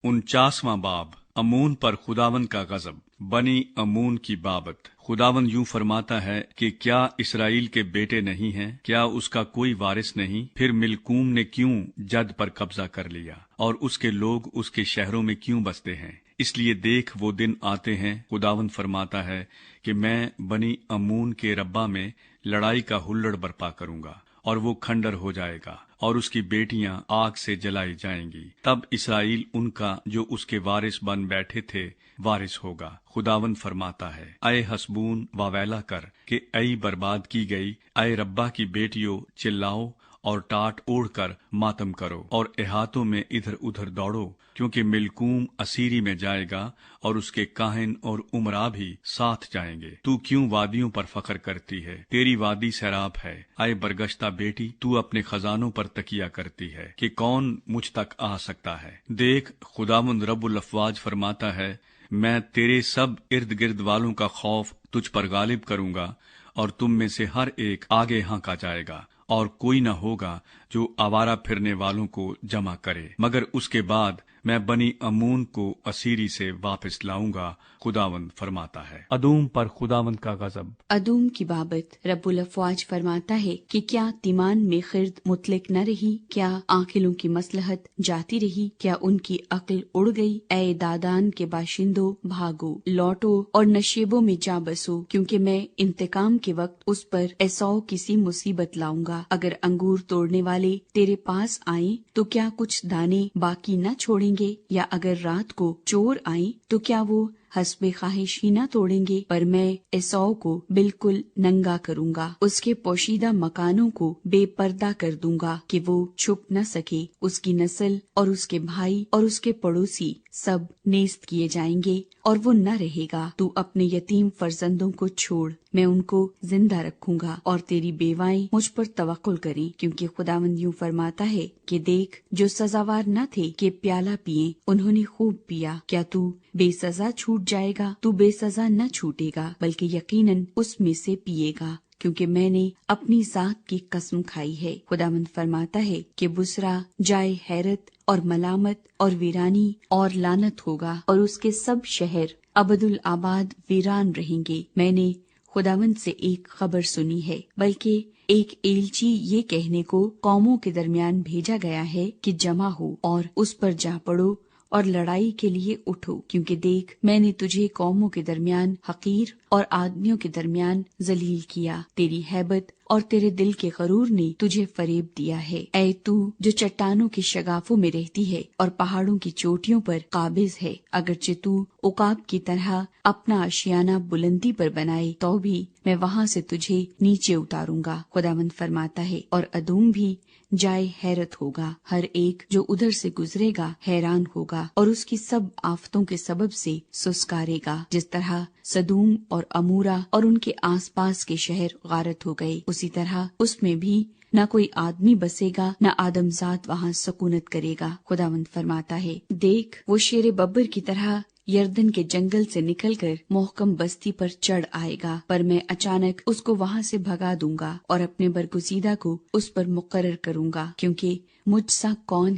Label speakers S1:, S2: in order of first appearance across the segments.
S1: 49वां बाब। अमून पर खुदावन का गजब। बनी अमून की बाबत। खुदावन यूं फरमाता है कि क्या इसराइल के बेटे नहीं हैं? क्या उसका कोई वारिस नहीं? फिर मिलकूम ने क्यों जद पर कब्जा कर लिया और उसके लोग उसके शहरों में क्यों बसते हैं? इसलिए देख वो दिन आते हैं, खुदावन फरमाता है, कि मैं बनी अमून के रब्बा में लड़ाई का हुल्लड़ बर्पा करूंगा और वो खंडर हो जाएगा और उसकी बेटियां आग से जलाई जाएंगी। तब इसराइल उनका जो उसके वारिस बन बैठे थे वारिस होगा। खुदावन फरमाता है, ऐ हसबून वावैला कर कि ऐ बर्बाद की गई, ऐ रब्बा की बेटियों चिल्लाओ और टाट ओढ़ कर मातम करो और इहातों में इधर उधर दौड़ो, क्योंकि मिलकूम असीरी में जाएगा और उसके काहिन और उमरा भी साथ जाएंगे। तू क्यों वादियों पर फख्र करती है? तेरी वादी सैराब है। आए बरगश्ता बेटी, तू अपने खजानों पर तकिया करती है कि कौन मुझ तक आ सकता है। देख, खुदावंद रब्बुल अफ़वाज फरमाता है, मैं तेरे सब इर्द गिर्द वालों का खौफ तुझ पर गालिब करूंगा और तुम में से हर एक आगे हाँका जाएगा और कोई न होगा जो आवारा फिरने वालों को जमा करे, मगर उसके बाद मैं बनी अमून को असीरी से वापस लाऊंगा, खुदावंद फरमाता है। अदूम पर खुदावंद का गजब।
S2: अदूम की बाबत रब्बुल अफ़वाज फरमाता है कि क्या तिमान में खिर्द मुतलिक न रही? क्या आकिलों की मसलहत जाती रही? क्या उनकी अक्ल उड़ गई? ऐ दादान के बाशिंदों, भागो, लौटो और नशेबों में जा बसो, क्योंकि मैं इंतकाम के वक्त उस पर ऐसौ किसी मुसीबत लाऊंगा। अगर अंगूर तोड़ने वाले तेरे पास आए तो क्या कुछ दाने बाकी न छोड़ेंगे? या अगर रात को चोर आए तो क्या वो हस्बे ख्वाहिश ही न तोड़ेंगे? पर मैं एसौ को बिल्कुल नंगा करूंगा, उसके पोशीदा मकानों को बेपर्दा कर दूंगा कि वो छुप न सके। उसकी नस्ल और उसके भाई और उसके पड़ोसी सब नेस्त किए जाएंगे और वो न रहेगा। तू अपने यतीम फर्जंदों को छोड़, मैं उनको जिंदा रखूंगा और तेरी बेवाएं मुझ पर तवक्कुल करें, क्योंकि खुदावंद यूं फरमाता है कि देख, जो सजावार न थे कि प्याला पिए, उन्होंने खूब पिया। क्या तू बेसजा छूट जाएगा? तू बेसजा न छूटेगा, बल्कि यकीनन उसमें से पिएगा, क्योंकि मैंने अपनी जात की कसम खाई है। खुदावंद फरमाता है कि बुसरा जाए हैरत और मलामत और वीरानी और लानत होगा और उसके सब शहर अबदुल आबाद वीरान रहेंगे। मैंने खुदावंद से एक खबर सुनी है, बल्कि एक एलची ये कहने को कौमों के दरमियान भेजा गया है कि जमा हो और उस पर जा पड़ो और लड़ाई के लिए उठो, क्योंकि देख, मैंने तुझे कौमों के दरमियान हकीर और आदमियों के दरमियान जलील किया। तेरी हैबत और तेरे दिल के गरूर ने तुझे फरेब दिया है। ऐ तू जो चट्टानों की शगाफों में रहती है और पहाड़ों की चोटियों पर काबिज है, अगरचे तू उकाब की तरह अपना आशियाना बुलंदी पर बनाए तो भी मैं वहाँ से तुझे नीचे उतारूंगा, खुदावंद फरमाता है। और अदूम भी जाए हैरत होगा, हर एक जो उधर से गुजरेगा हैरान होगा और उसकी सब आफतों के सबब से सुस्कारेगा। जिस तरह सदूम और अमूरा और उनके आसपास के शहर गारत हो गए, उसी तरह उसमें भी न कोई आदमी बसेगा, न आदमजात वहाँ सकूनत करेगा। खुदावंद फरमाता है, देख, वो शेर बब्बर की तरह यर्दन के जंगल से निकलकर मोहकम बस्ती पर चढ़ आएगा, पर मैं अचानक उसको वहाँ से भगा दूंगा और अपने बरगुजीदा को उस पर मुकर्रर करूंगा, क्योंकि मुझसा कौन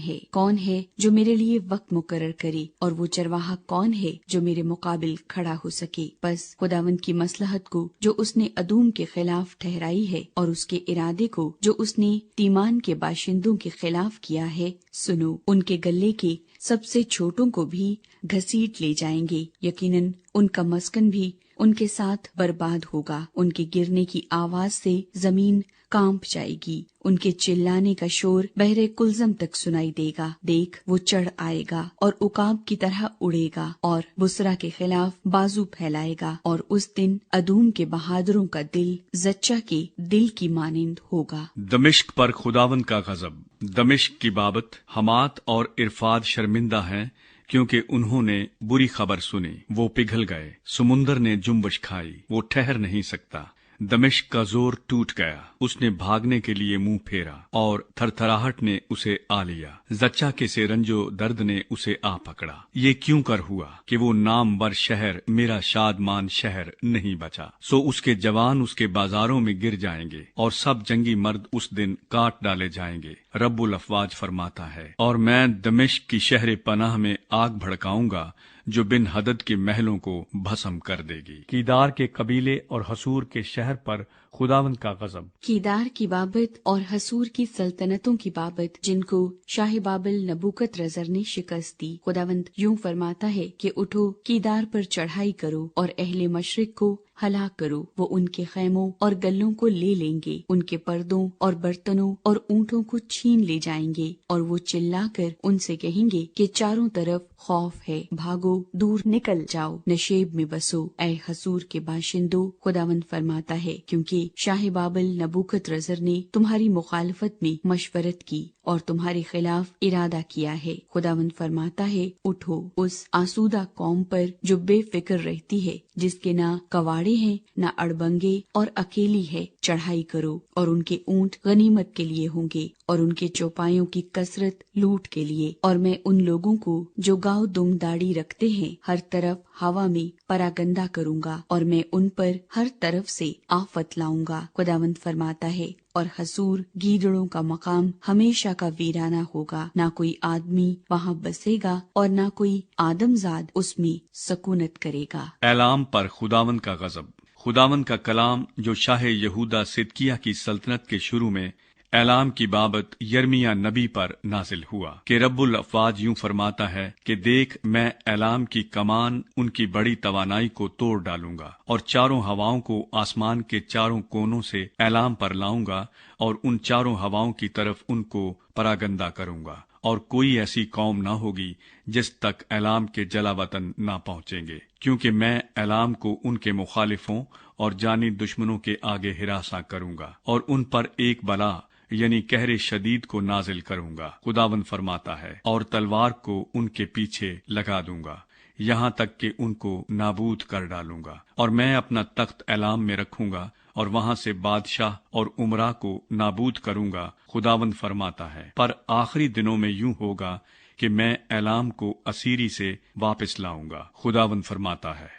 S2: है जो मेरे लिए वक्त मुकर्रर करे, और वो चरवाहा कौन है जो मेरे मुकाबिल खड़ा हो सके। बस खुदावंद की मसलहत को जो उसने अदूम के खिलाफ ठहराई है और उसके इरादे को जो उसने तीमान के बाशिंदों के खिलाफ किया है सुनो। उनके गले के सबसे छोटों को भी घसीट ले जाएंगे, यकीनन उनका मस्कन भी उनके साथ बर्बाद होगा। उनके गिरने की आवाज से जमीन कांप जाएगी, उनके चिल्लाने का शोर बहरे कुलजम तक सुनाई देगा। देख, वो चढ़ आएगा और उकाब की तरह उड़ेगा और बुसरा के खिलाफ बाजू फैलाएगा, और उस दिन अदूम के बहादुरों का दिल जच्चा के दिल की मानिंद होगा।
S1: दमिश्क पर खुदावंद का गजब। दमिश्क की बाबत। हमात और इरफाद शर्मिंदा हैं, क्योंकि उन्होंने बुरी खबर सुनी, वो पिघल गए। समुंदर ने जुम्बश खाई, वो ठहर नहीं सकता। दमिश्क का जोर टूट गया, उसने भागने के लिए मुंह फेरा और थरथराहट ने उसे आ लिया। जच्चा के से रंजो दर्द ने उसे आ पकड़ा। ये क्यों कर हुआ कि वो नामवर शहर मेरा शादमान शहर नहीं बचा। सो उसके जवान उसके बाजारों में गिर जाएंगे और सब जंगी मर्द उस दिन काट डाले जाएंगे। रब्बुल अफवाज फरमाता है, और मैं दमिश्क की शहर पनाह में आग भड़काऊंगा जो बिन हदद के महलों को भस्म कर देगी। कीदार के कबीले और हसूर के शहर पर खुदावंद का गजब।
S2: कीदार की बाबत और हसूर की सल्तनतों की बाबत जिनको शाह बाबिल नबूकत रजर ने शिकस्त दी, खुदावंद यूं फरमाता है कि उठो, कीदार पर चढ़ाई करो और अहले मशरिक को हलाक करो। वो उनके खैमों और गल्लों को ले लेंगे, उनके पर्दों और बर्तनों और ऊँटों को छीन ले जाएंगे और वो चिल्लाकर उनसे कहेंगे कि चारों तरफ खौफ है, भागो, दूर निकल जाओ, नशेब में बसो ऐ हसूर के बाशिंदो। खुदावंद फरमाता है, क्योंकि शाह बाबिल नबूकत रजर ने तुम्हारी मुखालफत में मशवरत की और तुम्हारे खिलाफ इरादा किया है। खुदावंद फरमाता है, उठो, उस आसूदा कौम पर जो बेफिक्र रहती है, जिसके ना कवाड़े हैं ना अड़बंगे और अकेली है, चढ़ाई करो और उनके ऊंट गनीमत के लिए होंगे और उनके चौपायों की कसरत लूट के लिए। और मैं उन लोगों को जो गाँव दुम दाढ़ी रखते हैं हर तरफ हवा में परागंदा करूंगा और मैं उन पर हर तरफ से आफत लाऊंगा। खुदावंद फरमाता है, और हसूर गीदड़ों का मकाम हमेशा का वीराना होगा, ना कोई आदमी वहाँ बसेगा और ना कोई आदमजाद उसमें सकूनत करेगा।
S1: ऐलाम पर खुदावंद का गजब। खुदावंद का कलाम जो शाह यहूदा सिदकिया की सल्तनत के शुरू में ऐलाम की बाबत यर्मिया नबी पर नाजिल हुआ कि रब्बुल अफवाज यूं फरमाता है कि देख, मैं ऐलाम की कमान उनकी बड़ी तवानाई को तोड़ डालूंगा और चारों हवाओं को आसमान के चारों कोनों से ऐलाम पर लाऊंगा और उन चारों हवाओं की तरफ उनको परागंदा करूंगा और कोई ऐसी कौम न होगी जिस तक ऐलाम के जलावतन न पहुंचेंगे, क्योंकि मैं ऐलाम को उनके मुखालिफों और जानी दुश्मनों के आगे हिरासा करूंगा और उन पर एक बला यानी कहरे शदीद को नाजिल करूंगा। खुदावंद फरमाता है, और तलवार को उनके पीछे लगा दूंगा यहाँ तक कि उनको नाबूद कर डालूंगा और मैं अपना तख्त ऐलाम में रखूंगा और वहां से बादशाह और उमरा को नाबूद करूंगा। खुदावंद फरमाता है, पर आखिरी दिनों में यूं होगा कि मैं ऐलाम को असीरी से वापस लाऊंगा। खुदावंद फरमाता है।